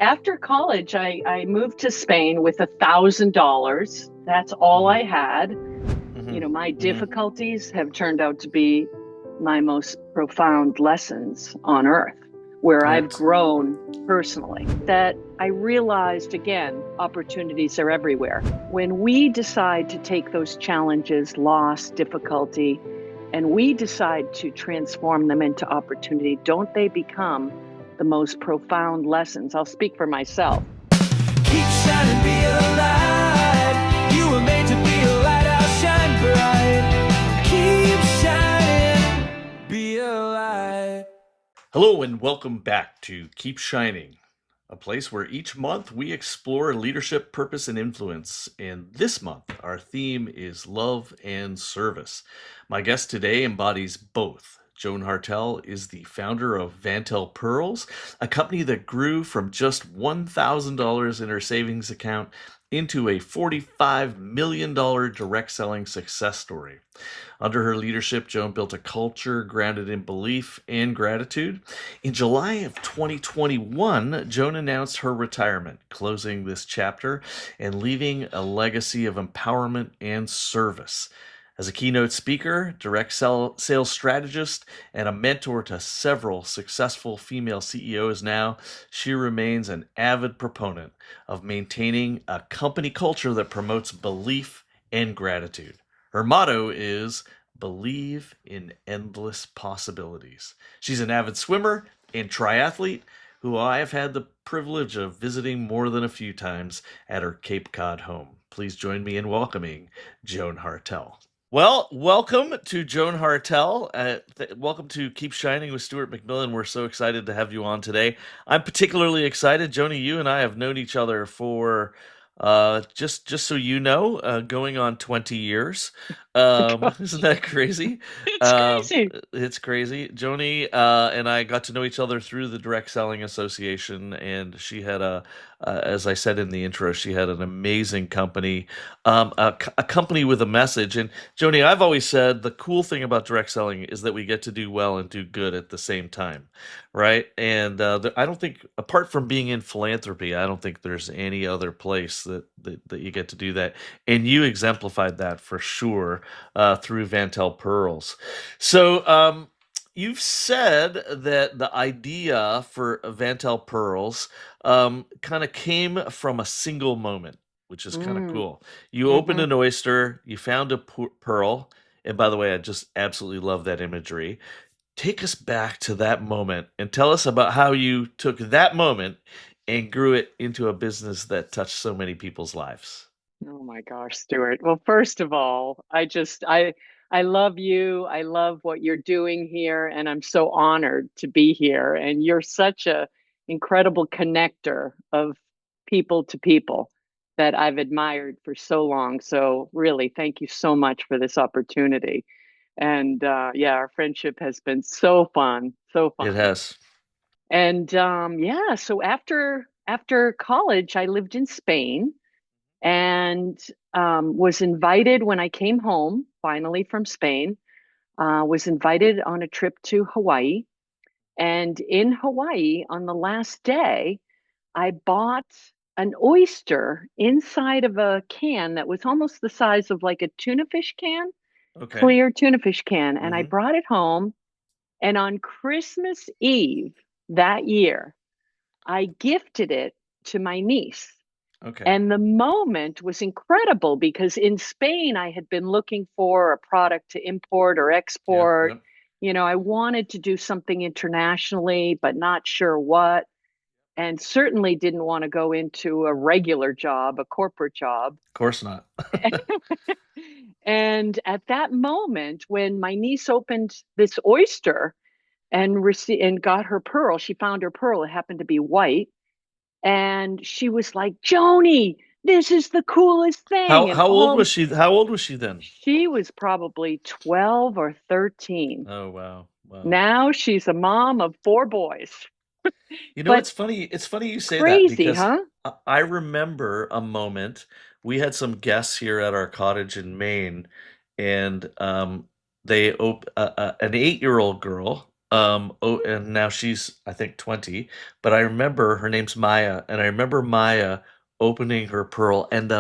After college, I moved to Spain with $1,000. That's all Hmm. I had. Hmm. My Hmm. difficulties have turned out to be my most profound lessons on earth, where I've Right. grown personally. That I realized again, opportunities are everywhere. When we decide to take those challenges, loss, difficulty, and we decide to transform them into opportunity, don't they become the most profound lessons? I'll speak for myself. Keep shining, be a light. You were made to be a lighthouse, shine bright. Keep shining, be a light. Hello, and welcome back to Keep Shining, a place where each month we explore leadership, purpose, and influence. And this month, our theme is love and service. My guest today embodies both. Joan Hartel is the founder of Vantel Pearls, a company that grew from just $1,000 in her savings account into a $45 million direct selling success story. Under her leadership, Joan built a culture grounded in belief and gratitude. In July of 2021, Joan announced her retirement, closing this chapter and leaving a legacy of empowerment and service. As a keynote speaker, sales strategist, and a mentor to several successful female CEOs now, she remains an avid proponent of maintaining a company culture that promotes belief and gratitude. Her motto is believe in endless possibilities. She's an avid swimmer and triathlete who I have had the privilege of visiting more than a few times at her Cape Cod home. Please join me in welcoming Joan Hartel. Well, welcome to Joan Hartel. Welcome to Keep Shining with Stuart MacMillan. We're so excited to have you on today. I'm particularly excited. Joni, you and I have known each other for just so you know, going on 20 years. Isn't that crazy? It's Um, crazy. it's crazy. Joni and I got to know each other through the Direct Selling Association, and she had as I said in the intro, she had an amazing company, a company with a message. And Joni, I've always said the cool thing about direct selling is that we get to do well and do good at the same time, right? And I don't think, apart from being in philanthropy, I don't think there's any other place that you get to do that. And you exemplified that for sure through Vantel Pearls. So, you've said that the idea for Vantel Pearls kind of came from a single moment, which is kind of Mm, cool. You opened hmm an oyster, you found a pearl, and by the way, I just absolutely love that imagery. Take us back to that moment and tell us about how you took that moment and grew it into a business that touched so many people's lives. Oh my gosh, Stuart. Well, first of all, I love you. I love what you're doing here, and I'm so honored to be here. And you're such a incredible connector of people to people that I've admired for so long. So really, thank you so much for this opportunity. And yeah, our friendship has been so fun, so It fun. has. And yeah, so after college, I lived in Spain and was invited when I came home finally from Spain. Was invited on a trip to Hawaii, and in Hawaii on the last day, I bought an oyster inside of a can that was almost the size of like a tuna fish can, Okay. clear tuna fish can, and I Hmm. brought it home. And on Christmas Eve that year, I gifted it to my niece. Okay. And the moment was incredible because in Spain, I had been looking for a product to import or Yep. export. Yep. I wanted to do something internationally, but not sure what. And certainly didn't want to go into a regular job, a corporate job. Of course not. And at that moment, when my niece opened this oyster and got her pearl, she found her pearl. It happened to be white, and she was like, Joni, this is the coolest How thing. And how old all was she? How old was she then? she was probably 12 or 13. Oh wow, wow. Now she's a mom of four boys. You know, But it's funny. It's funny you say that crazy, because huh? I remember a moment. We had some guests here at our cottage in Maine, and an 8-year-old girl. Oh, and now she's, I think, 20. But I remember her name's Maya, and I remember Maya opening her pearl, and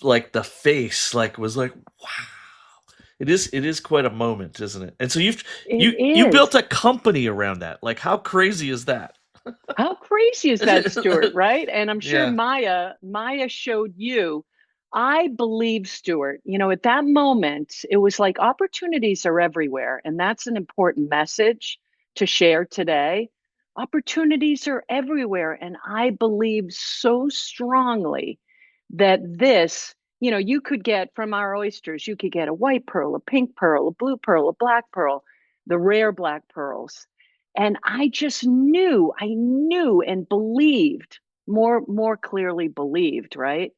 like the face like was like, wow. It is quite a moment, isn't it? And so It you built is. a company around that. Like, how crazy is that? How crazy is that, Stuart, right? And I'm sure Yeah. Maya showed you. I believe, Stuart, at that moment, it was like opportunities are everywhere. And that's an important message to share today. Opportunities are everywhere. And I believe so strongly that you could get from our oysters, you could get a white pearl, a pink pearl, a blue pearl, a black pearl, the rare black pearls. And I just I knew and believed, more clearly believed, right?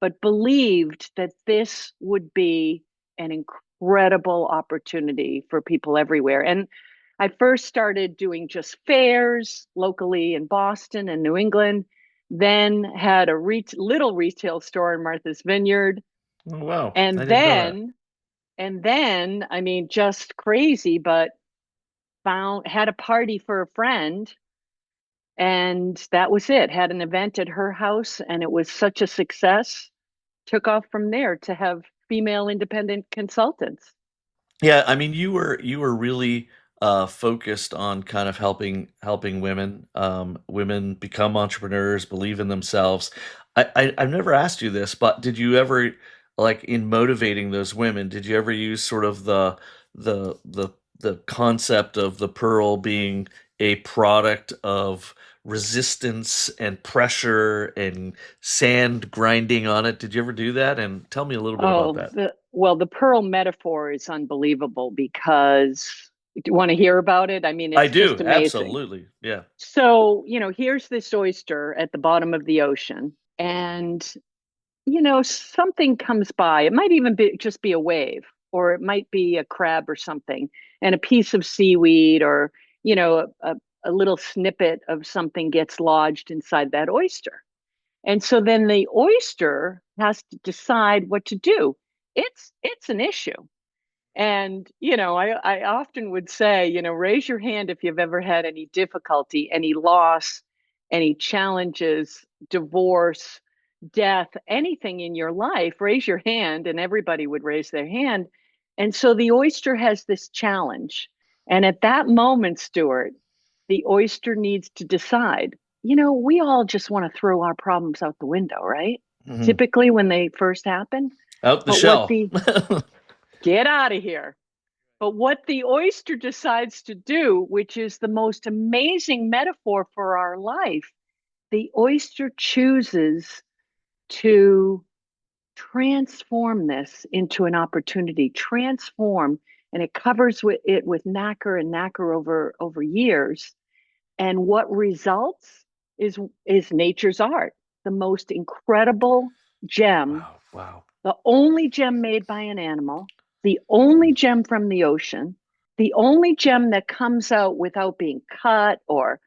But believed that this would be an incredible opportunity for people everywhere. And I first started doing just fairs locally in Boston and New England, then had a little retail store in Martha's Vineyard. Oh, wow. I And didn't know that. then, I mean, just crazy, but had a party for a friend, and that was it. Had an event at her house, and it was such a success. Took off from there to have female independent consultants. Yeah, I mean, you were really focused on kind of helping women, women become entrepreneurs, believe in themselves. I've never asked you this, but did you ever, like, in motivating those women, did you ever use sort of the the the concept of the pearl being a product of resistance and pressure and sand grinding on it? Did you ever do that? And tell me a little bit about Oh, that. the pearl metaphor is unbelievable because do you want to hear about it? I mean, I it's do, just amazing. absolutely. Yeah. So, here's this oyster at the bottom of the ocean, and something comes by. It might even be just be a wave, or it might be a crab or something, and a piece of seaweed, or a little snippet of something gets lodged inside that oyster. And so then the oyster has to decide what to do. It's an issue. And, I often would say, raise your hand if you've ever had any difficulty, any loss, any challenges, divorce, death, anything in your life, raise your hand, and everybody would raise their hand. And so the oyster has this challenge. And at that moment, Stuart, the oyster needs to decide, we all just want to throw our problems out the window, right? Hmm. Typically when they first happen. Out the But what shell. the get out of here. But what the oyster decides to do, which is the most amazing metaphor for our life, the oyster chooses to transform this into an opportunity, transform, and it covers it with nacre and nacre over years. And what results is nature's art, the most incredible gem, Wow, wow. the only gem made by an animal, the only gem from the ocean, the only gem that comes out without being cut or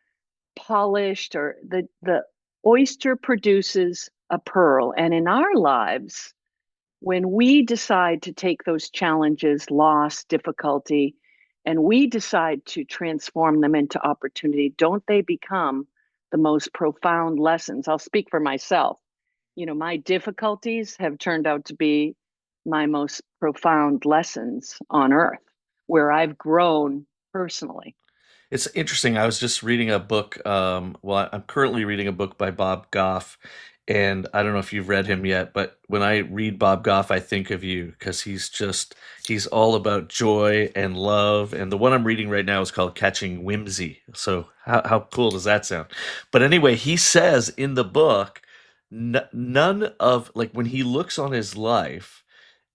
polished, or the oyster produces a pearl. And in our lives, when we decide to take those challenges, loss, difficulty, and we decide to transform them into opportunity, don't they become the most profound lessons? I'll speak for myself. My difficulties have turned out to be my most profound lessons on earth, where I've grown personally. It's interesting. I was just reading a book. Well, I'm currently reading a book by Bob Goff, and I don't know if you've read him yet, but when I read Bob Goff, I think of you because he's all about joy and love. And the one I'm reading right now is called Catching Whimsy. So how cool does that sound? But anyway, he says in the book, none of, like, when he looks on his life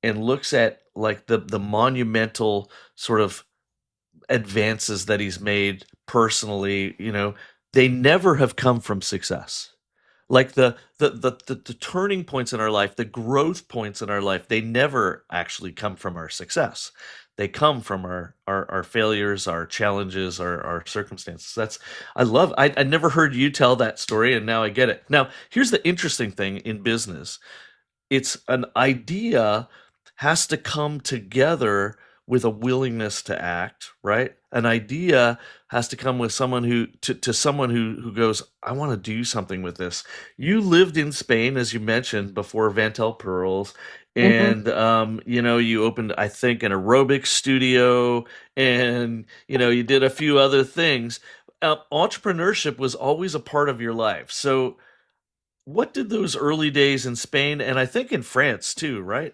and looks at, like, the monumental sort of advances that he's made personally, they never have come from success. Like the turning points in our life, the growth points in our life, they never actually come from our success. They come from our failures, our challenges, our circumstances. I never heard you tell that story, and now I get it. Now, here's the interesting thing in business. It's an idea has to come together with a willingness to act, right? An idea has to come with someone to someone who goes, I want to do something with this. You lived in Spain, as you mentioned, before Vantel Pearls, Hmm. and you opened, I think, an aerobic studio, and you did a few other things. Entrepreneurship was always a part of your life. So what did those early days in Spain, and I think in France too, right?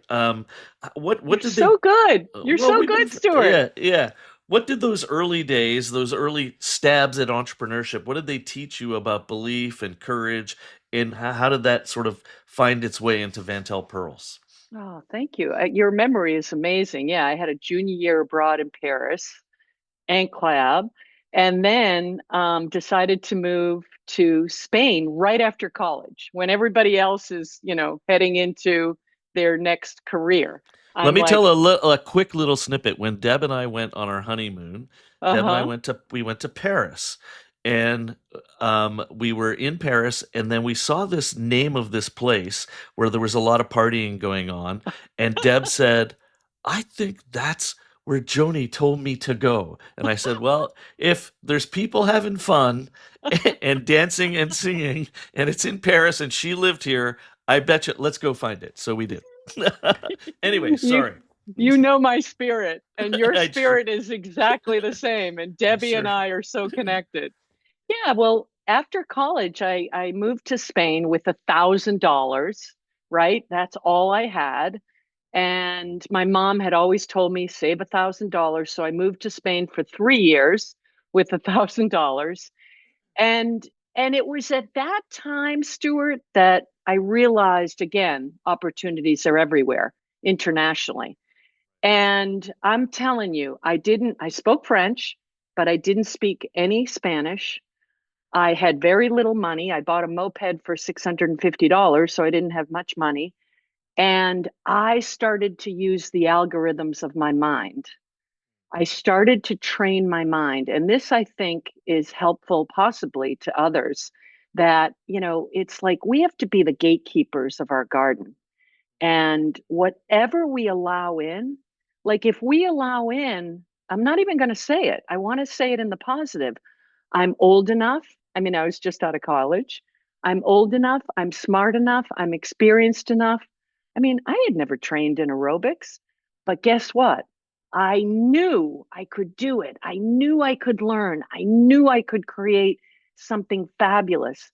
What You're did they? so good. You're Well, so we good, both, Stuart. yeah, yeah. What did those early days, those early stabs at entrepreneurship, what did they teach you about belief and courage, and how did that sort of find its way into Vantel Pearls? Oh, thank you. Your memory is amazing. Yeah, I had a junior year abroad in Paris, Enclave, and then decided to move to Spain right after college when everybody else is, heading into their next career. Let I'm me tell like, a quick little snippet. When Deb and I went on our honeymoon, Deb and I uh-huh. went to Paris, and we were in Paris, and then we saw this name of this place where there was a lot of partying going on, and Deb said, "I think that's where Joni told me to go." And I said, "Well, if there's people having fun and dancing and singing, and it's in Paris, and she lived here, I bet you, let's go find it." So we did. Anyway, You sorry. you know my spirit, and your I sure, spirit is exactly the same. And Debbie and sure. I are so connected. Yeah, well, after college, I moved to Spain with $1,000, right? That's all I had. And my mom had always told me save $1,000. So I moved to Spain for 3 years with $1,000. And and it was at that time, Stuart, that I realized again, opportunities are everywhere internationally. And I'm telling you, I spoke French, but I didn't speak any Spanish. I had very little money. I bought a moped for $650, so I didn't have much money. And I started to use the algorithms of my mind. I started to train my mind. And this, I think, is helpful possibly to others that, it's like we have to be the gatekeepers of our garden. And whatever we allow in, like if we allow in, I'm not even going to say it. I want to say it in the positive. I'm old enough. I mean, I was just out of college. I'm old enough. I'm smart enough. I'm experienced enough. I mean, I had never trained in aerobics, but guess what? I knew I could do it. I knew I could learn. I knew I could create something fabulous.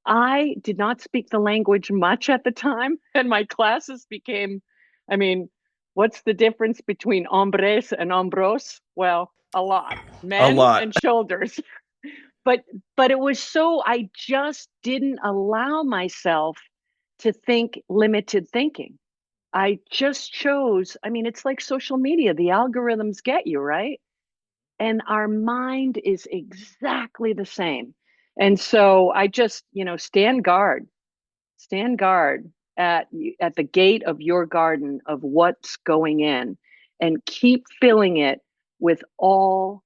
I did not speak the language much at the time, and my classes became, I mean, what's the difference between hombres and hombros? Well, a lot, A men and lot. shoulders. But but it was so I just didn't allow myself to think limited thinking. I just chose, I mean, it's like social media, the algorithms get you, right? And our mind is exactly the same. And so I just, stand guard at the gate of your garden of what's going in and keep filling it with all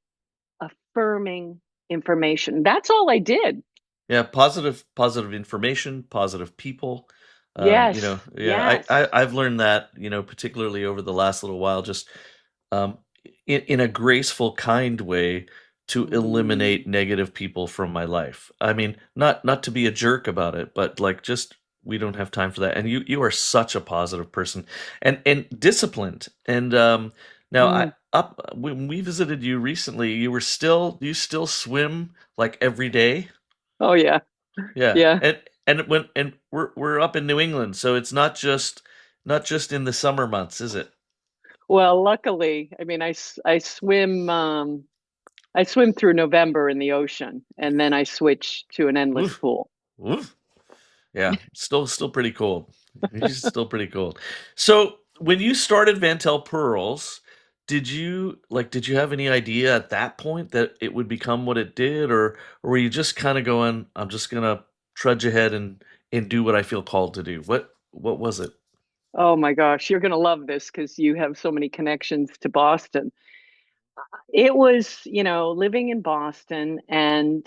affirming information. That's all I did. Yeah, positive information, positive people. Yes, Yeah, yes. I've learned that, particularly over the last little while, just um, in a graceful, kind way to Mm, eliminate negative people from my life. I mean, not to be a jerk about it, but like just we don't have time for that. And you are such a positive person and disciplined. And now I mm. up when we visited you recently, you still swim like every day? Oh yeah, Yeah, yeah. and we're up in New England, so it's not just in the summer months, is it? Well, luckily, I mean, I swim through November in the ocean, and then I switch to an endless Oof, pool. oof. Yeah, still pretty cold. It's still pretty cold. So when you started Vantel Pearls, did you have any idea at that point that it would become what it did, or were you just kind of going, I'm just gonna trudge ahead and do what I feel called to do? What was it? Oh my gosh, you're gonna love this because you have so many connections to Boston. It was, living in Boston and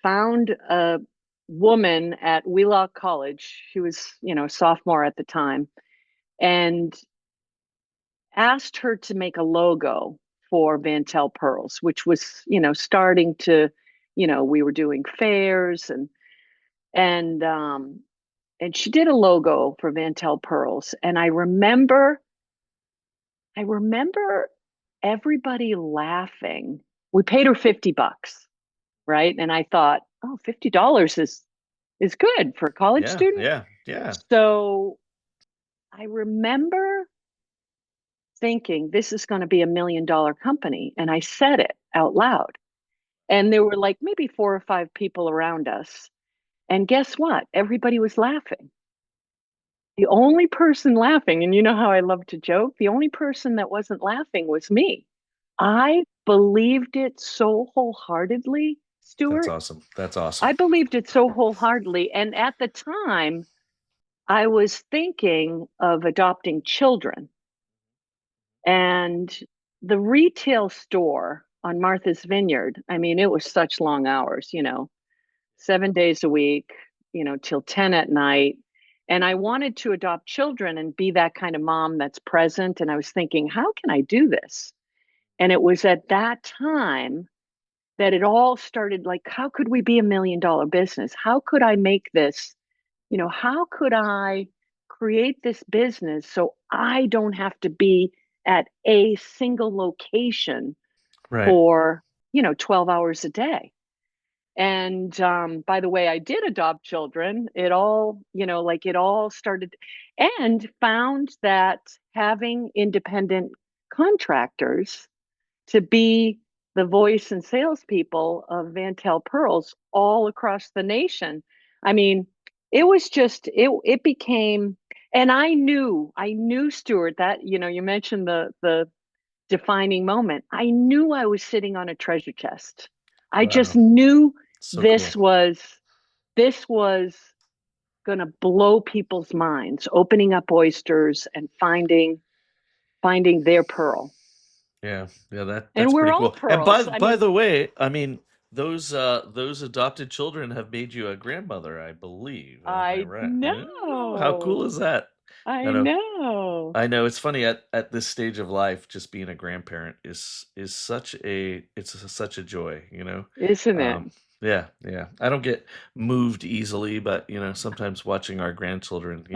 found a woman at Wheelock College. She was, sophomore at the time, and asked her to make a logo for Vantel Pearls, which was, starting to, we were doing fairs and um and she did a logo for Vantel Pearls. And I remember everybody laughing. We paid her $50, right? And I thought, oh, $50 is good for a college Yeah, student. yeah, yeah. So I remember thinking this is going to be $1 million company. And I said it out loud. And there were like maybe 4 or 5 people around us. And guess what? Everybody was laughing. The only person laughing, and you know how I love to joke, the only person that wasn't laughing was me. I believed it so wholeheartedly, That's Stuart. awesome. That's awesome. I believed it so wholeheartedly. And at the time, I was thinking of adopting children. And the retail store on Martha's Vineyard, I mean, it was such long hours, 7 days a week, till 10 at night. And I wanted to adopt children and be that kind of mom that's present. And I was thinking, how can I do this? And it was at that time that it all started like, how could we be $1 million business? How could I make this? How could I create this business so I don't have to be at a single location Right. for, 12 hours a day? And by the way, I did adopt children. It all, like it all started and found that having independent contractors to be the voice and salespeople of Vantel Pearls all across the nation. I mean, it was just it became, and I knew Stuart that, you mentioned the defining moment. I knew I was sitting on a treasure chest. I just Wow. knew So this cool. was this was going to blow people's minds, opening up oysters and finding their pearl. Yeah, yeah, that's And we're pretty all cool. And pearls. I by mean, the way, I mean those adopted children have made you a grandmother, I believe. Am I I right? Oh, how cool know. is that? I I know. know. I know it's funny at this stage of life, just being a grandparent is such a joy, you know. Isn't it? Um, yeah, yeah. I don't get moved easily, but sometimes watching our grandchildren,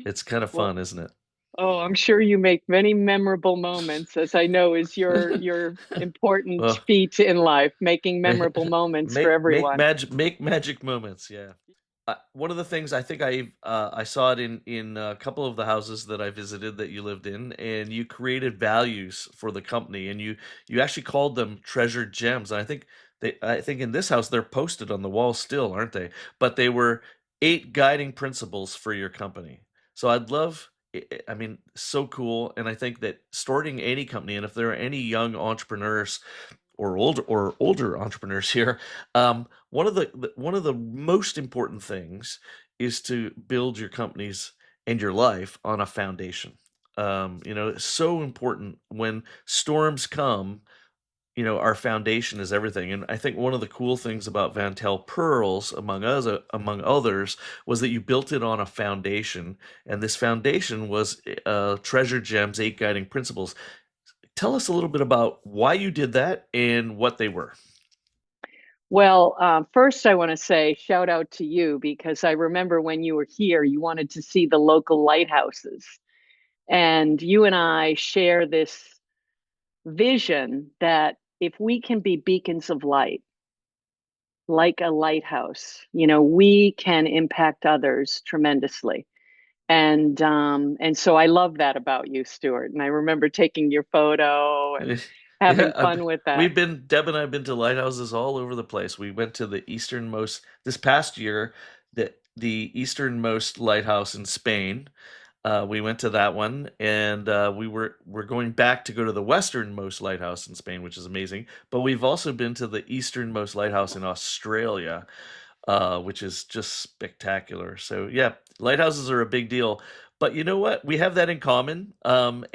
it's kind of Well, fun, isn't oh, I'm sure you make many memorable moments, as I know is it? your important Well, feat in life, making memorable moments for everyone. make magic moments. Yeah. One of the things I think I saw it in a couple of the houses that I visited that you lived in, and you created values for the company, and you actually called them treasured gems. And I think in this house they're posted on the wall still, aren't they? But they were 8 guiding principles for your company. So I'd love. I mean, so cool, and I think that starting any company, and if there are any young entrepreneurs or older entrepreneurs here, one of the most important things is to build your companies and your life on a foundation. It's so important when storms come. Our foundation is everything, and I think one of the cool things about Vantel Pearls, among others, was that you built it on a foundation, and this foundation was Treasure Gems 8 Guiding Principles. Tell us a little bit about why you did that and what they were. Well, first, I want to say shout out to you because I remember when you were here, you wanted to see the local lighthouses. And you and I share this vision that if we can be beacons of light, like a lighthouse, we can impact others tremendously. And so I love that about you, Stuart. And I remember taking your photo and Yeah, having fun with that. Deb and I have been to lighthouses all over the place. We went to the easternmost this past year, the easternmost lighthouse in Spain. We went to that one, and we're going back to go to the westernmost lighthouse in Spain, which is amazing. But we've also been to the easternmost lighthouse in Australia, which is just spectacular. So yeah, lighthouses are a big deal. But you know what? We have that in common. And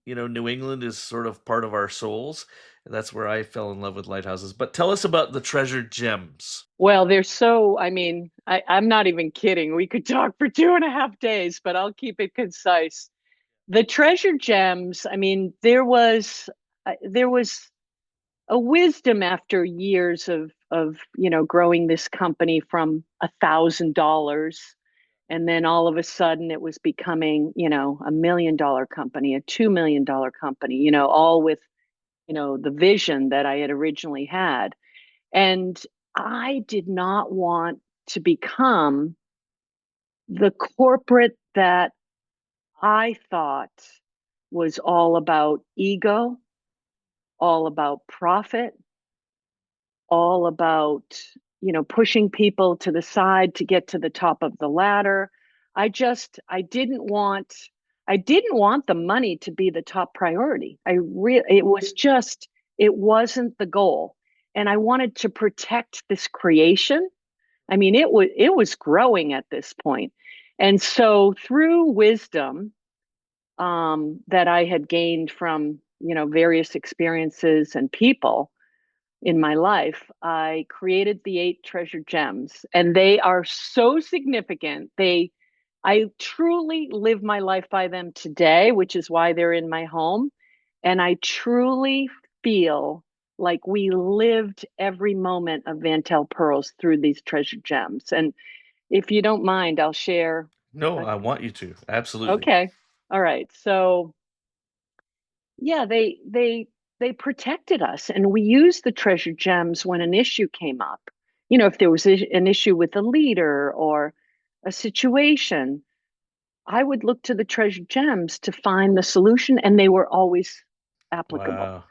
New England is sort of part of our souls. That's where I fell in love with lighthouses. But tell us about the treasured gems. Well, they're so, I mean, I'm not even kidding. We could talk for 2.5 days, but I'll keep it concise. The treasure gems, I mean, there was a wisdom after years of growing this company from $1,000, and then all of a sudden it was becoming $1 million company, a $2 million company, all with the vision that I had originally had. And I did not want to become the corporate that I thought was all about ego, all about profit, all about, pushing people to the side to get to the top of the ladder. I didn't want the money to be the top priority. It wasn't the goal. And I wanted to protect this creation. I mean, it was growing at this point. And so through wisdom, that I had gained from, various experiences and people in my life, I created the 8 treasure gems, and they are so significant. I truly live my life by them today, which is why they're in my home. And I truly feel like we lived every moment of Vantel Pearls through these treasure gems. And if you don't mind, I'll share. No, A, I want you to. Absolutely. okay. All right. So yeah, they protected us, and we used the treasure gems when an issue came up. If there was an issue with a leader or a situation, I would look to the treasure gems to find the solution, and they were always applicable. Wow.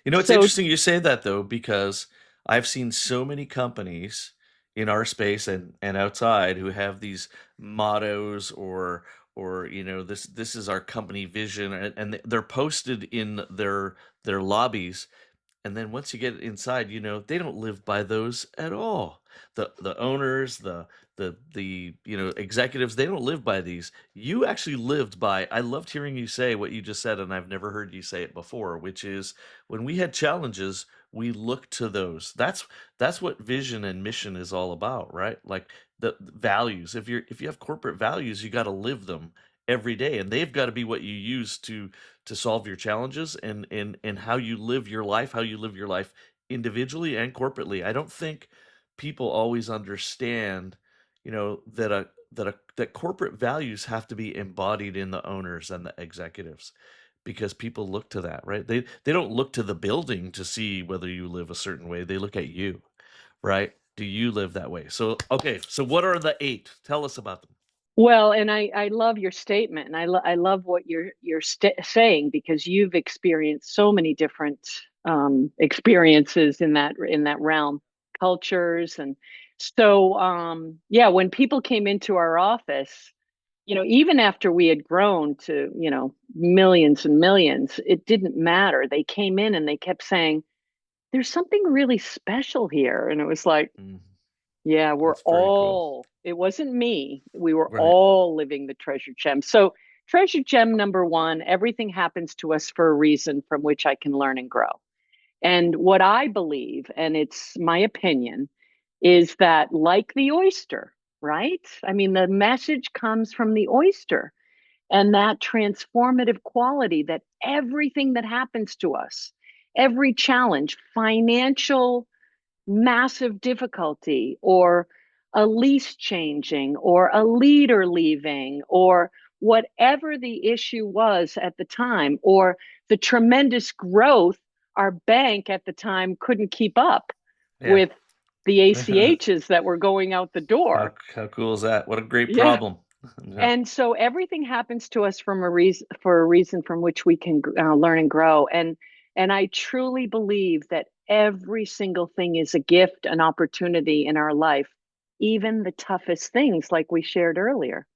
It's So, interesting you say that though, because I've seen so many companies in our space and outside who have these mottos or this is our company vision, and they're posted in their lobbies, and then once you get inside, they don't live by those at all. The owners, the executives, they don't live by these. You actually lived by. I loved hearing you say what you just said, and I've never heard you say it before, which is when we had challenges, we looked to those. That's what vision and mission is all about, right? Like the values. If you have corporate values, you got to live them every day, and they've got to be what you use to solve your challenges, and how you live your life individually and corporately. I don't think people always understand, that corporate values have to be embodied in the owners and the executives, because people look to that, right? They don't look to the building to see whether you live a certain way. They look at you, right? Do you live that way? So, okay, so what are the 8? Tell us about them. well, and I love your statement, and I love what you're saying, because you've experienced so many different experiences in that realm, cultures, and so yeah. When people came into our office, even after we had grown to millions and millions, it didn't matter. They came in and they kept saying, "There's something really special here," and it was like, Mm, yeah, that's very cool. it wasn't me. We were Right. all living the treasure gem. So, treasure gem number one, everything happens to us for a reason from which I can learn and grow. And what I believe, and it's my opinion, is that like the oyster, right? I mean, the message comes from the oyster, and that transformative quality that everything that happens to us, every challenge, financial massive difficulty, or a lease changing, or a leader leaving, or whatever the issue was at the time, or the tremendous growth our bank at the time couldn't keep up Yeah. with the ACHs that were going out the how door. how cool is that? What a great Yeah. problem. Yeah. And so everything happens to us for a reason from which we can learn and grow. And I truly believe that every single thing is a gift, an opportunity in our life, even the toughest things, like we shared earlier.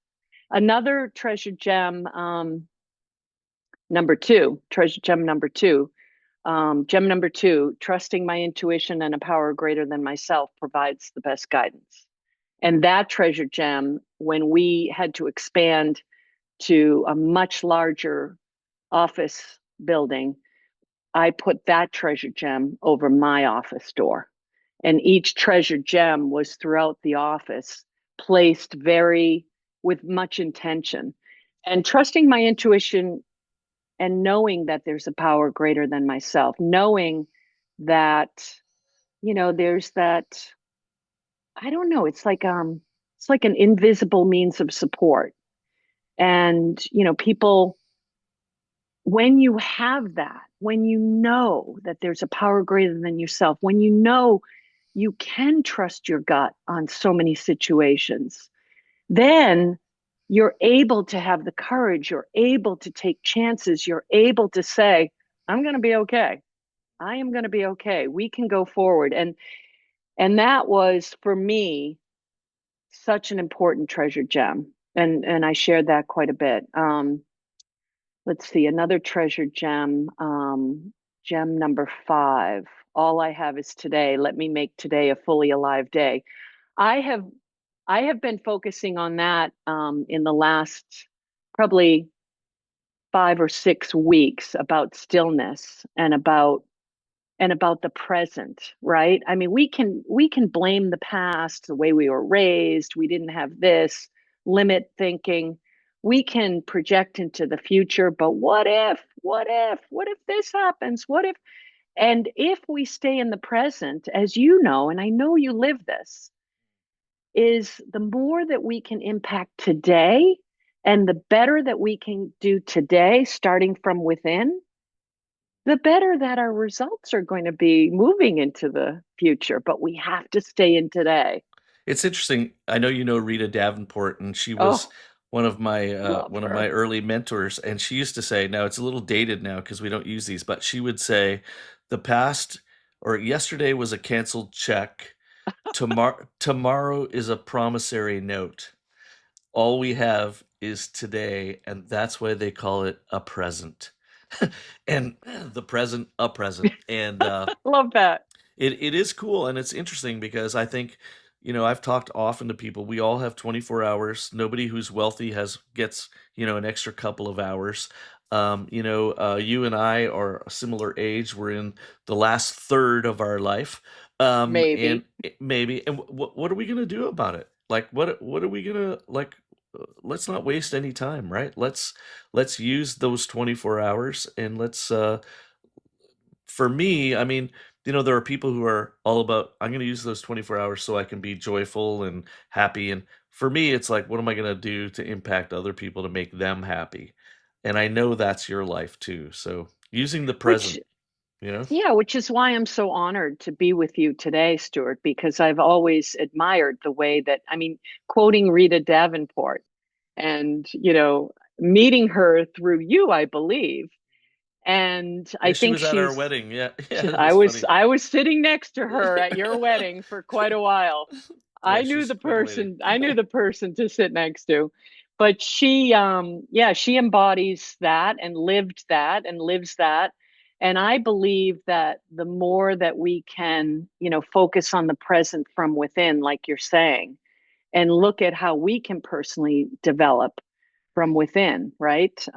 Another treasure gem, number two, treasure gem number two. Gem number two, trusting my intuition and a power greater than myself provides the best guidance. And that treasure gem, when we had to expand to a much larger office building, I put that treasure gem over my office door. And each treasure gem was throughout the office, placed very with much intention. And trusting my intuition and knowing that there's a power greater than myself, knowing that, there's that, I don't know, it's like an invisible means of support. And, people, when you have that, when you know that there's a power greater than yourself, when you know you can trust your gut on so many situations, then you're able to have the courage, you're able to take chances, you're able to say, I'm going to be okay. I am going to be okay. We can go forward. And that was for me such an important treasure gem. And I shared that quite a bit. Let's see, another treasure gem, gem number 5. All I have is today. Let me make today a fully alive day. I have I have been focusing on that in the last probably 5 or 6 weeks, about stillness and about the present, right? I mean, we can blame the past, the way we were raised, we didn't have this, limit thinking. We can project into the future, but what if? What if this happens? What if? And if we stay in the present, as you know, and I know you live this, is the more that we can impact today and the better that we can do today, starting from within, the better that our results are going to be moving into the future. But we have to stay in today. It's interesting. I know you know Rita Davenport, and she was Oh, love one of my her. early mentors. And she used to say, now it's a little dated now because we don't use these, but she would say, the past or yesterday was a canceled check. Tomorrow is a promissory note. All we have is today, and that's why they call it a present. And the present, a present. And Love that. it is cool, and it's interesting because I think, I've talked often to people. We all have 24 hours. Nobody who's wealthy gets, an extra couple of hours. You and I are a similar age. We're in the last third of our life. And Maybe. maybe, and what are we gonna do about it? Like, what are we gonna like? Let's not waste any time, right? Let's use those 24 hours, and for me, I mean, there are people who are all about, I'm going to use those 24 hours so I can be joyful and happy. And for me, it's like, what am I going to do to impact other people to make them happy? And I know that's your life too. So using the Which, present, you know? yeah, which is why I'm so honored to be with you today, Stuart, because I've always admired the way that, I mean, quoting Rita Davenport and, meeting her through you, I believe. And Yeah, I she think was at our wedding. Yeah. Yeah, it I was was funny. I was sitting next to her at your wedding for quite a while. Yeah, I knew she's the quite a lady. person, I knew the person to sit next to. But she embodies that and lived that and lives that. And I believe that the more that we can, focus on the present from within, like you're saying, and look at how we can personally develop from within, right?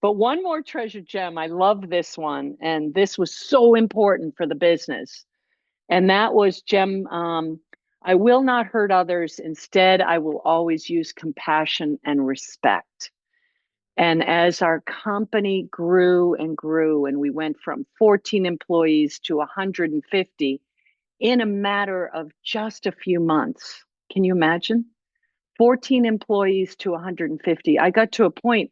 But one more treasure gem, I love this one, and this was so important for the business. And that was gem, I will not hurt others. Instead, I will always use compassion and respect. And as our company grew and grew, and we went from 14 employees to 150 in a matter of just a few months, can you imagine? 14 employees to 150. I got to a point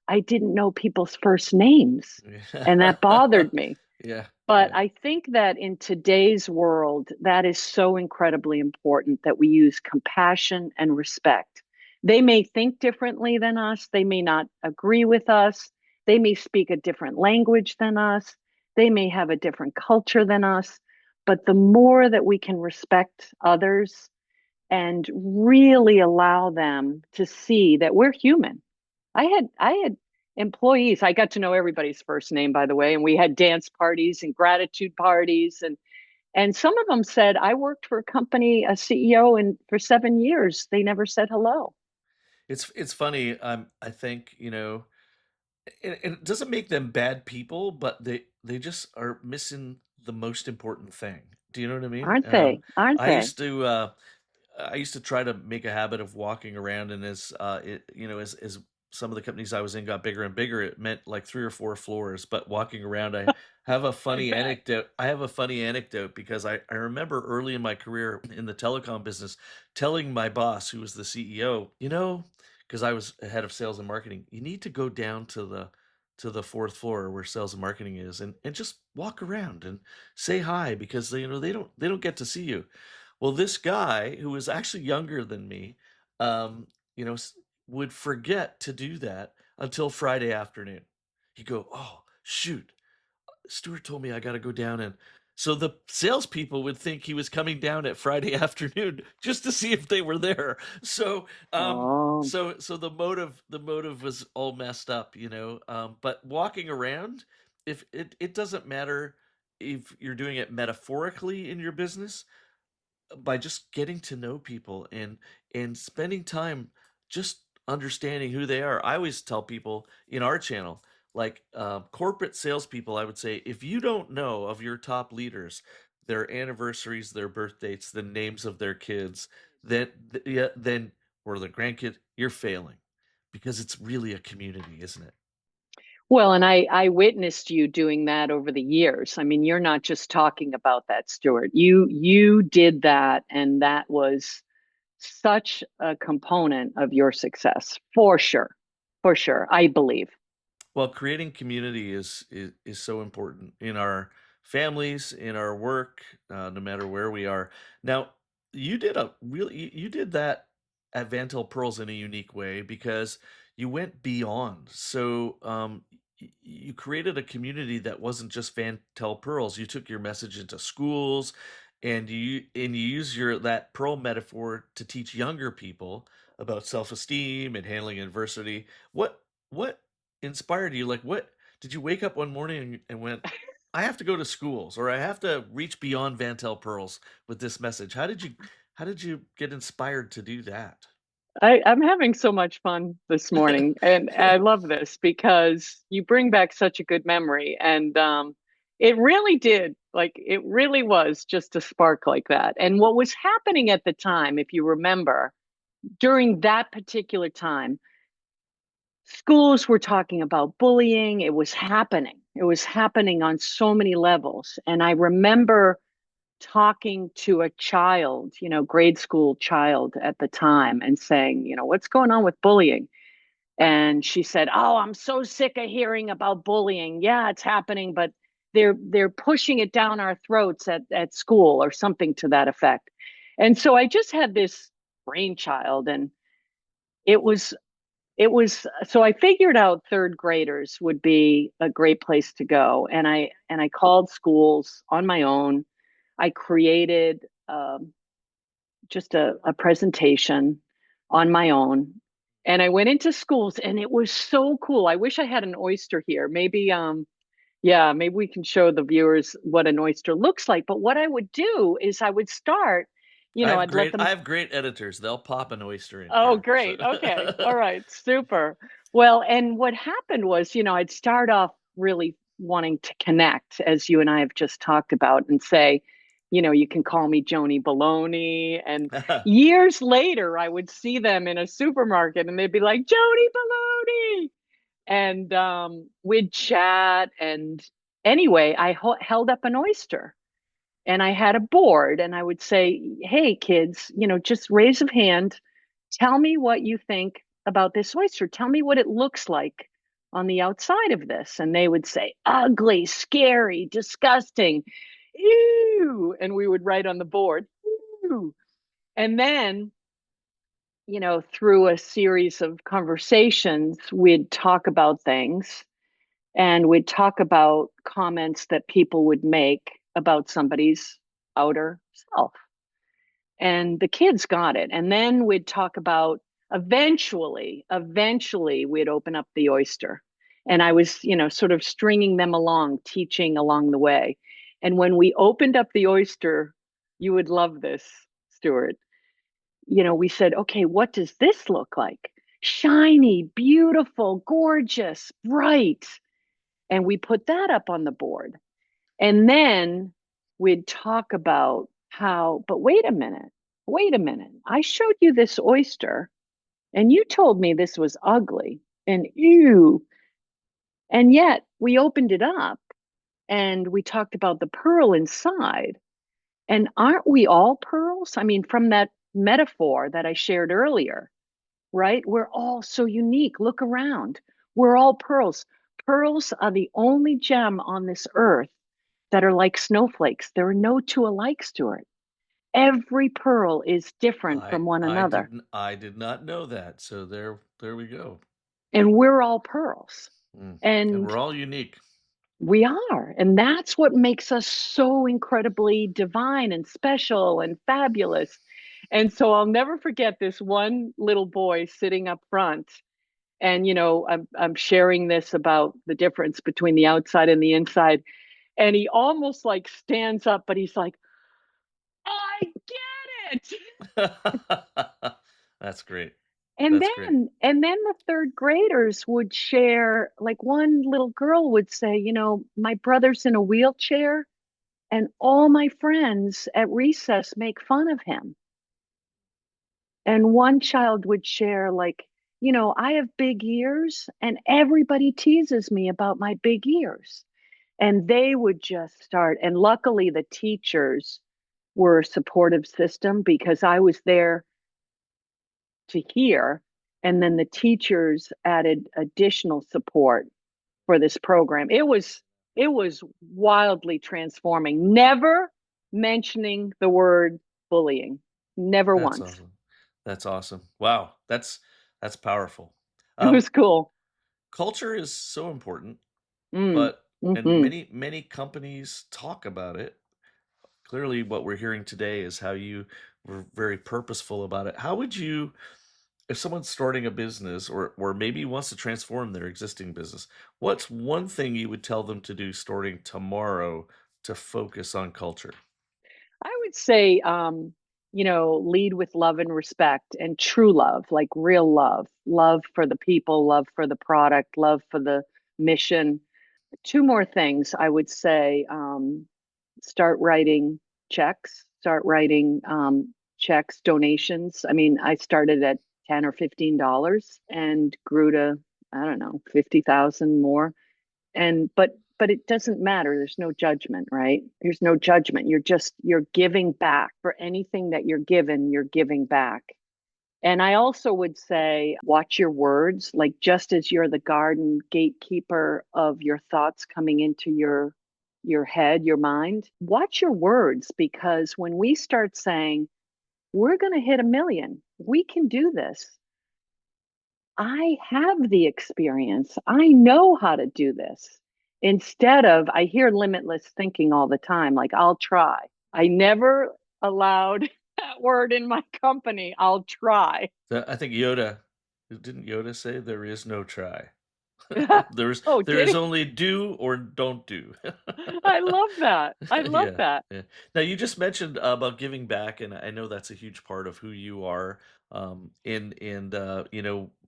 I didn't know people's first names, and that bothered me. Yeah. But Yeah. I think that in today's world, that is so incredibly important that we use compassion and respect. They may think differently than us, they may not agree with us, they may speak a different language than us, they may have a different culture than us. But the more that we can respect others and really allow them to see that we're human. I had employees. I got to know everybody's first name, by the way, and we had dance parties and gratitude parties, and some of them said, I worked for a company, a CEO, and for 7 years they never said hello. It's funny. I think, and it doesn't make them bad people, but they just are missing the most important thing. Do you know what I mean? Aren't they? Aren't I they? used to I used to try to make a habit of walking around, and as some of the companies I was in got bigger and bigger, it meant like 3 or 4 floors. But walking around, I have a I funny bet. anecdote. I have a funny anecdote because I remember early in my career in the telecom business telling my boss, who was the CEO, because I was head of sales and marketing, you need to go down to the fourth floor where sales and marketing is, and just walk around and say hi, because they don't get to see you. Well, this guy who was actually younger than me, um, you know, s- would forget to do that until Friday afternoon. He'd go, "Oh, shoot, Stuart told me I got to go down." And so the salespeople would think he was coming down at Friday afternoon just to see if they were there. So, Oh, so the motive was all messed up, but walking around, if it doesn't matter if you're doing it metaphorically in your business, by just getting to know people and spending time just understanding who they are. I always tell people in our channel, like corporate salespeople, I would say, if you don't know of your top leaders, their anniversaries, their birth dates, the names of their kids, yeah, then or their grandkids, you're failing, because it's really a community, isn't it? well, and I witnessed you doing that over the years. I mean, you're not just talking about that, Stuart. You did that, and that was such a component of your success, for sure. For sure, I believe. Well, creating community is so important in our families, in our work, no matter where we are. Now, you did that at Vantel Pearls in a unique way, because you went beyond. So, you created a community that wasn't just Vantel Pearls. You took your message into schools, and you use your that pearl metaphor to teach younger people about self-esteem and handling adversity. What inspired you? Like, what did you wake up one morning and went, I have to go to schools, or I have to reach beyond Vantel Pearls with this message? How did you get inspired to do that? I'm having so much fun this morning, and I love this because you bring back such a good memory, and it really did, like it really was just a spark like that. And what was happening at the time, if you remember, during that particular time, schools were talking about bullying. It was happening. It was happening on so many levels, and I remember talking to a child, grade school child at the time, and saying, what's going on with bullying? And she said, "Oh, I'm so sick of hearing about bullying. Yeah, it's happening, but they're pushing it down our throats at school," or something to that effect. And so I just had this brainchild, and it was so I figured out third graders would be a great place to go, and I called schools on my own. I created just a presentation on my own, and I went into schools, and it was so cool. I wish I had an oyster here. Maybe yeah, maybe we can show the viewers what an oyster looks like. But what I would do is I would start, I'd let I them. have great editors. They'll pop an oyster in Oh, here. So great. Okay. All right. Super. Well, and what happened was, I'd start off really wanting to connect, as you and I have just talked about, and say, you can call me Joni Baloney. And years later, I would see them in a supermarket, and they'd be like, Joni Baloney. And we'd chat. And anyway, I held up an oyster, and I had a board, and I would say, hey, kids, just raise a hand. Tell me what you think about this oyster. Tell me what it looks like on the outside of this. And they would say, ugly, scary, disgusting, ew. And we would write on the board, ew. And then, through a series of conversations, we'd talk about things, and we'd talk about comments that people would make about somebody's outer self. And the kids got it. And then we'd talk about, eventually we'd open up the oyster. And I was, sort of stringing them along, teaching along the way. And when we opened up the oyster, you would love this, Stuart. We said, okay, what does this look like? Shiny, beautiful, gorgeous, bright. And we put that up on the board. And then we'd talk about how, but wait a minute. I showed you this oyster, and you told me this was ugly. and ew. And yet we opened it up and we talked about the pearl inside. And aren't we all pearls? I mean, from that metaphor that I shared earlier, right? We're all so unique. Look around. We're all pearls. Pearls are the only gem on this earth that are like snowflakes. There are no two alikes to it. Every pearl is different from one another, I did not know that. So there we go. and we're all pearls. And And we're all unique. we are. And that's what makes us so incredibly divine and special and fabulous. And so I'll never forget this one little boy sitting up front. And I'm sharing this about the difference between the outside and the inside. And he almost like stands up, but he's like, I get it. That's great. And That's great. then the third graders would share, like one little girl would say, my brother's in a wheelchair and all my friends at recess make fun of him. And one child would share, like, I have big ears and everybody teases me about my big ears. And they would just start. And luckily, the teachers were a supportive system because I was there to hear. And then the teachers added additional support for this program. It was wildly transforming. Never mentioning the word bullying. Never That's once. awesome. That's awesome. Wow. That's powerful. It was cool. Culture is so important, Mm. but and Hmm. many companies talk about it. Clearly, what we're hearing today is how you were very purposeful about it. How would you, if someone's starting a business or maybe wants to transform their existing business, what's one thing you would tell them to do starting tomorrow to focus on culture? I would say, lead with love and respect and true love, like real love, love for the people, love for the product, love for the mission. Two more things I would say, start writing checks, start writing checks, donations. I mean, I started at 10 or $15 and grew to, I don't know, 50,000 more. And but it doesn't matter. There's no judgment, right? There's no judgment. You're giving back. For anything that you're given, you're giving back. And I also would say, watch your words, like just as you're the garden gatekeeper of your thoughts coming into your head, your mind, watch your words, because when we start saying, we're going to hit 1 million, we can do this. I have the experience. I know how to do this. Instead of, I hear limitless thinking all the time, like, I'll try. I never allowed that word in my company. I'll try. I think didn't Yoda say there is no try? There's Oh, there did is he? only do or don't do. I love that. I love Yeah, that. yeah. Now you just mentioned about giving back, and I know that's a huge part of who you are. And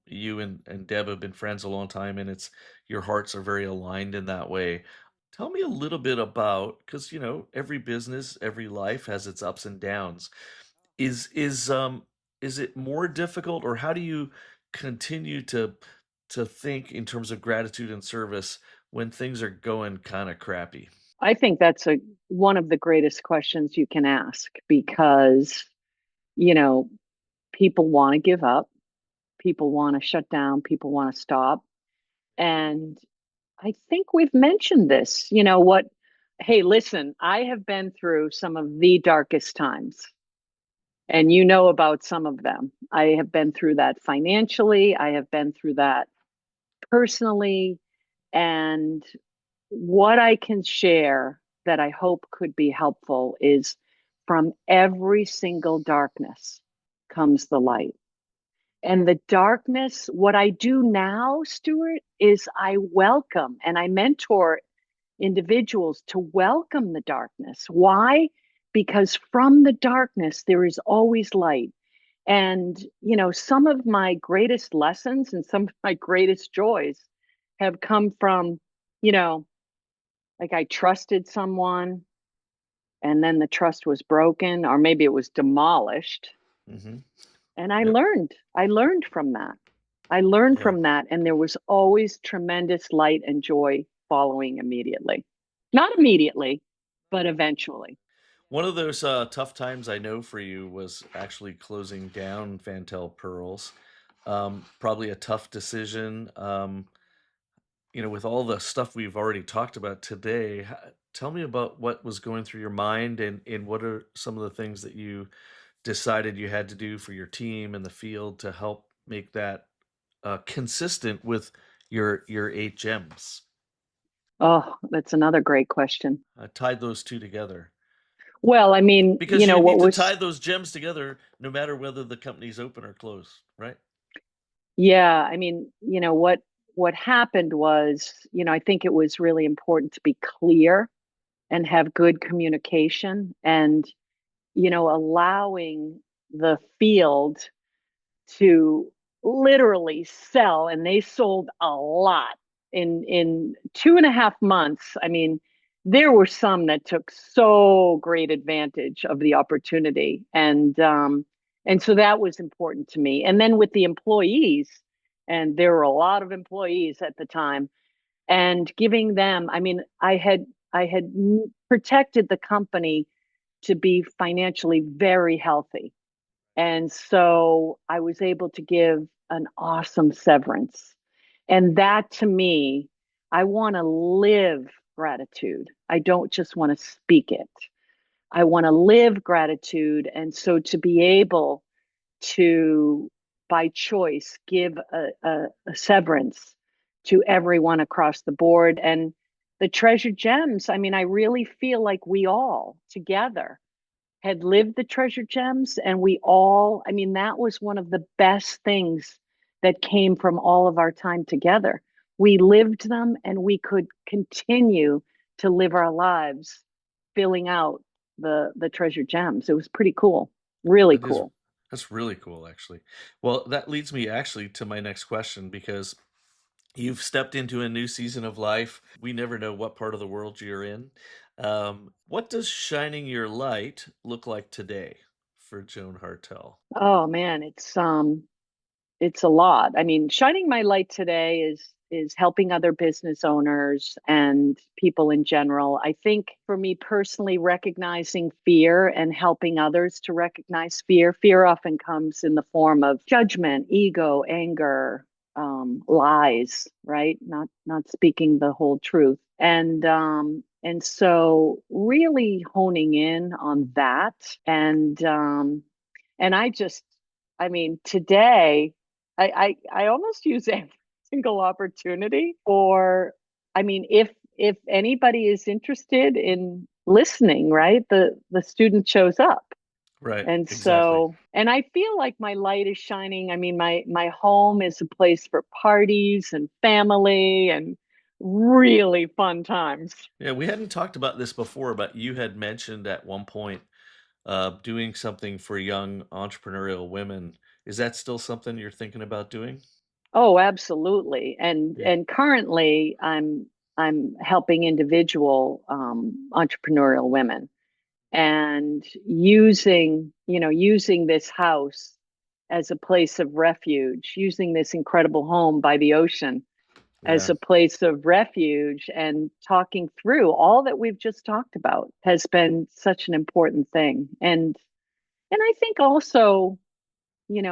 you and Deb have been friends a long time, and it's your hearts are very aligned in that way. Tell me a little bit about, because every business, every life has its ups and downs. Is is um is it more difficult, or how do you continue to think in terms of gratitude and service when things are going kind of crappy? I think that's one of the greatest questions you can ask, because, you know, people want to give up, people want to shut down, people want to stop. And I think we've mentioned this. Hey, listen, I have been through some of the darkest times, and you know about some of them. I have been through that financially, I have been through that personally. And what I can share that I hope could be helpful is, from every single darkness comes the light. And the darkness, what I do now, Stuart, is I welcome and I mentor individuals to welcome the darkness. Why? Because from the darkness, there is always light. And, some of my greatest lessons and some of my greatest joys have come from, you know, like I trusted someone and then the trust was broken, or maybe it was demolished. Hmm. And I Yep. learned. I learned from that. I learned Yeah. from that, and there was always tremendous light and joy following immediately. Not immediately, but eventually. One of those tough times I know for you was actually closing down Vantel Pearls. Probably a tough decision. With all the stuff we've already talked about today, tell me about what was going through your mind, and what are some of the things that you decided you had to do for your team and the field to help make that consistent with your eight gems. Oh, that's another great question. Tied those two together Well, I mean, because you what need to was, tie those gems together no matter whether the company's open or closed, right? yeah, I mean, what happened was, I think it was really important to be clear and have good communication and, allowing the field to literally sell, and they sold a lot in 2.5 months. I mean, there were some that took so great advantage of the opportunity, and so that was important to me. And then with the employees, and there were a lot of employees at the time, and giving them, I mean, I had protected the company to be financially very healthy, and so I was able to give an awesome severance. And that to me, I want to live gratitude. I don't just want to speak it. I want to live gratitude. And so to be able to, by choice, give a severance to everyone across the board. And the treasure gems, I mean, I really feel like we all together had lived the treasure gems, and we all, I mean, that was one of the best things that came from all of our time together. We lived them, and we could continue to live our lives filling out the treasure gems. It was pretty cool. Really That is cool. that's really cool, actually. Well, that leads me actually to my next question because you've stepped into a new season of life. We never know what part of the world you're in. What does shining your light look like today for Joan Hartel? Oh man, it's a lot. I mean, shining my light today is helping other business owners and people in general. I think for me personally, recognizing fear and helping others to recognize fear. Fear often comes in the form of judgment, ego, anger, lies, right? Not speaking the whole truth. And so really honing in on that, and I mean, today I almost use every single opportunity. Or, I mean, if anybody is interested in listening, right? The student shows up. Right, And exactly. so, and I feel like my light is shining. I mean, my home is a place for parties and family and really fun times. Yeah, we hadn't talked about this before, but you had mentioned at one point doing something for young entrepreneurial women. Is that still something you're thinking about doing? Oh, absolutely. And Yeah. and currently I'm helping individual entrepreneurial women, and using this house as a place of refuge, using this incredible home by the ocean as Yeah. a place of refuge, and talking through all that we've just talked about has been such an important thing. And I think also,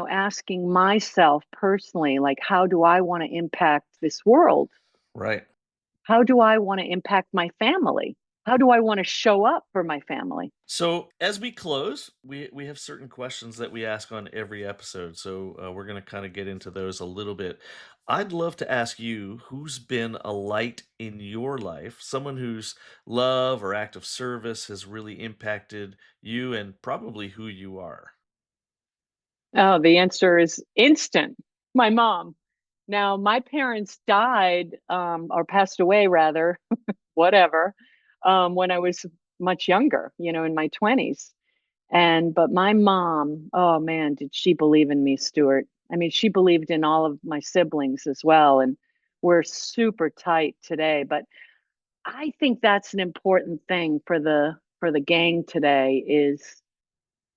asking myself personally, like, how do I want to impact this world? Right. How do I want to impact my family? How do I want to show up for my family? So as we close, we have certain questions that we ask on every episode. So we're going to kind of get into those a little bit. I'd love to ask you who's been a light in your life, someone whose love or act of service has really impacted you and probably who you are. Oh, the answer is instant. My mom. Now, my parents died, or passed away rather, whatever, when I was much younger, in my 20s. But my mom, oh man, did she believe in me, Stuart. I mean, she believed in all of my siblings as well. And we're super tight today. But I think that's an important thing for the gang today is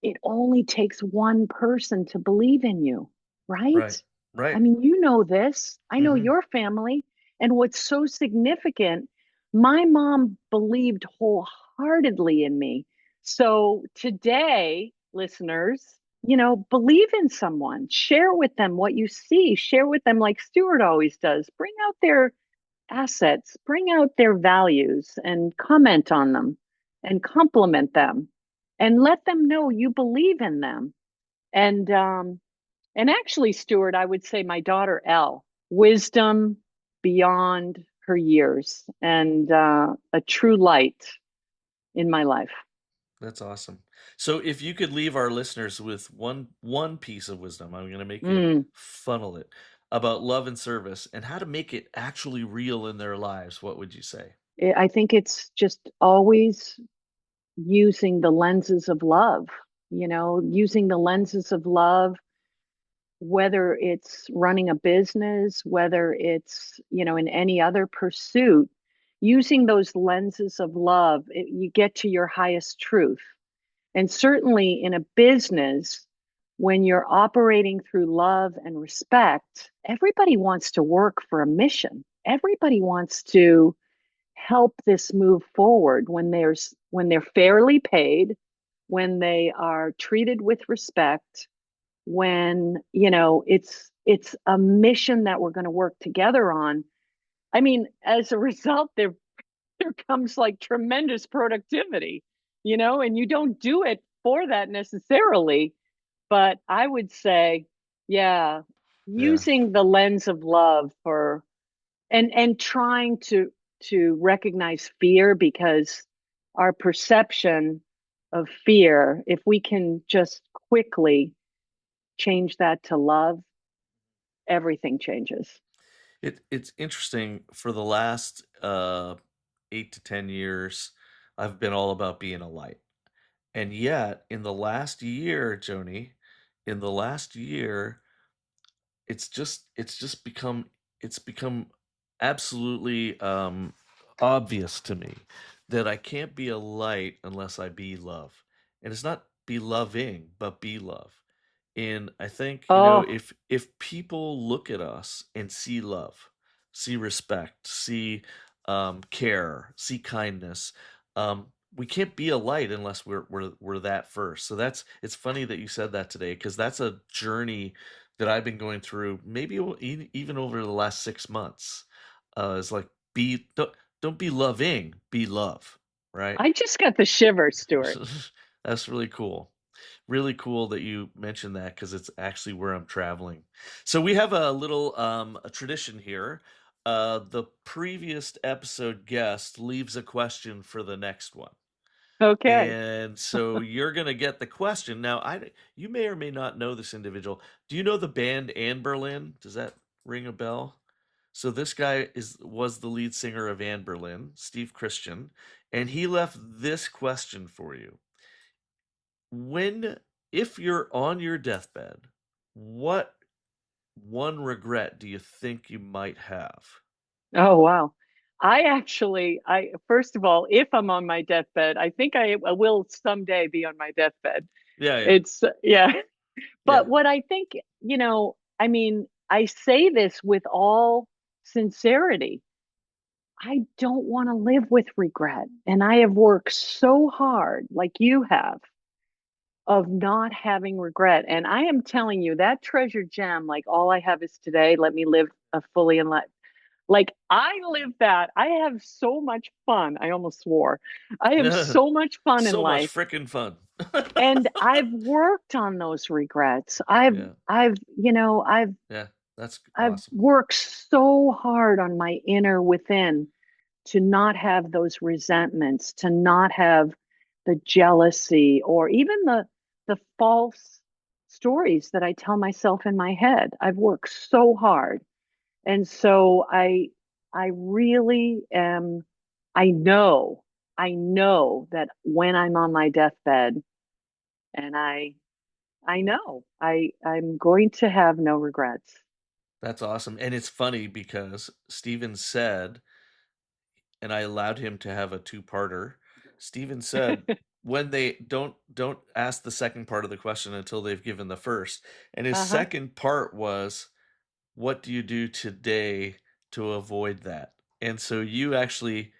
it only takes one person to believe in you, Right. right? I Right. mean, you know this. I know Hmm. your family. And what's so significant, my mom believed wholeheartedly in me. So today, listeners, believe in someone, share with them what you see, share with them like Stuart always does. Bring out their assets, bring out their values and comment on them and compliment them and let them know you believe in them. And actually, Stuart, I would say my daughter Elle, wisdom beyond her years and a true light in my life. That's awesome. So if you could leave our listeners with one piece of wisdom, I'm going to make you Mm. funnel it about love and service and how to make it actually real in their lives, what would you say? I think it's just always using the lenses of love, using the lenses of love, whether it's running a business, whether it's, in any other pursuit, using those lenses of love, you get to your highest truth. And certainly in a business, when you're operating through love and respect, everybody wants to work for a mission. Everybody wants to help this move forward when they're fairly paid, when they are treated with respect, when, it's a mission that we're going to work together on. I mean, as a result, there comes like tremendous productivity, and you don't do it for that necessarily. But I would say, yeah, Yeah. using the lens of love for and trying to recognize fear, because our perception of fear, if we can just quickly change that to love, everything changes. It's interesting for the last 8 to 10 years, I've been all about being a light. And yet in the last year, Joni, in the last year, it's become absolutely obvious to me that I can't be a light unless I be love. And it's not be loving, but be love. And I think, Oh, if people look at us and see love, see respect, see care, see kindness, we can't be a light unless we're that first. So it's funny that you said that today, because that's a journey that I've been going through, maybe even over the last 6 months. Is like, don't be loving, be love, right? I just got the shiver, Stuart. That's really cool. Really cool that you mentioned that, because it's actually where I'm traveling. So we have a little a tradition here. The previous episode guest leaves a question for the next one. Okay. And so you're gonna get the question. Now, you may or may not know this individual. Do you know the band Anne Berlin? Does that ring a bell? So this guy was the lead singer of Anne Berlin, Steve Christian, and he left this question for you. When If you're on your deathbed, what one regret do you think you might have? Oh, wow. I first of all, if I'm on my deathbed, I think I will someday be on my deathbed. Yeah, yeah, It's, yeah. yeah. But what I think, I mean, I say this with all sincerity. I don't want to live with regret. And I have worked so hard, like you have, of not having regret. And I am telling you, that treasure gem, like all I have is today, let me live a fully and like I live that. I have so much fun. I almost swore. I have so much fun in So much life. freaking fun. And I've worked on those regrets. I've Yeah, I've you know, I've yeah, that's I've awesome. worked so hard on my inner within to not have those resentments, to not have the jealousy or even the false stories that I tell myself in my head. I've worked so hard. And so I really am I know I know that when I'm on my deathbed, and I know I'm going to have no regrets. That's awesome. And it's funny because Steven said, and I allowed him to have a two-parter. Steven said, when they don't ask the second part of the question until they've given the first. And his Uh-huh. second part was, what do you do today to avoid that? And so you actually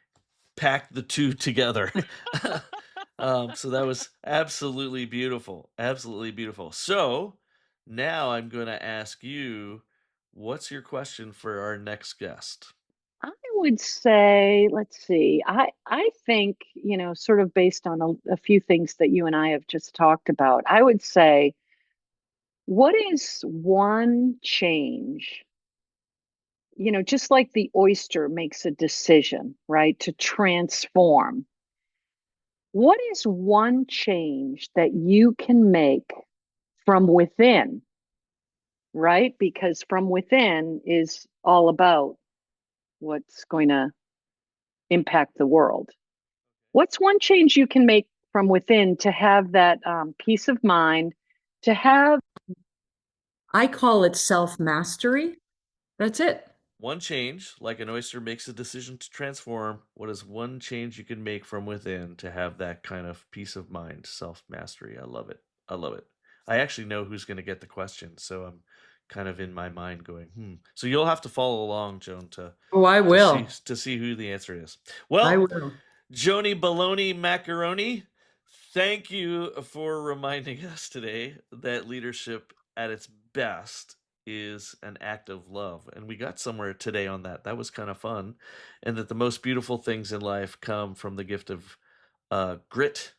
packed the two together. So that was absolutely beautiful. Absolutely beautiful. So now I'm going to ask you, what's your question for our next guest? I would say, let's see. I think, sort of based on a few things that you and I have just talked about, I would say, what is one change? Just like the oyster makes a decision, right, to transform. What is one change that you can make from within, right? Because from within is all about what's going to impact the world. What's one change you can make from within to have that peace of mind, to have, I call it self-mastery. That's it. One change, like an oyster makes a decision to transform, what is one change you can make from within to have that kind of peace of mind, self-mastery? I love it. I love it. I actually know who's going to get the question, so I'm kind of in my mind going, So you'll have to follow along, Joan, Oh, I will. to see who the answer is. I Well, will. Joni Baloney Macaroni, thank you for reminding us today that leadership at its best is an act of love. And we got somewhere today on that. That was kind of fun. And that the most beautiful things in life come from the gift of grit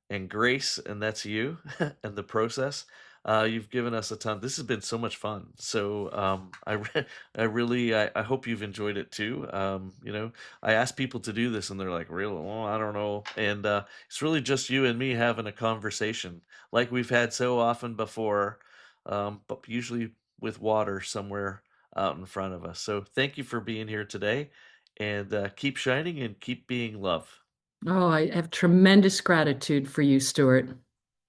and grace, and that's you and the process. You've given us a ton. This has been so much fun. So I really, I hope you've enjoyed it too. I ask people to do this, and they're like, "Really? Well, I don't know." And it's really just you and me having a conversation, like we've had so often before, but usually with water somewhere out in front of us. So thank you for being here today, and keep shining and keep being love. Oh, I have tremendous gratitude for you, Stuart.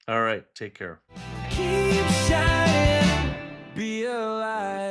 All right, take care. Keep shining, be alive.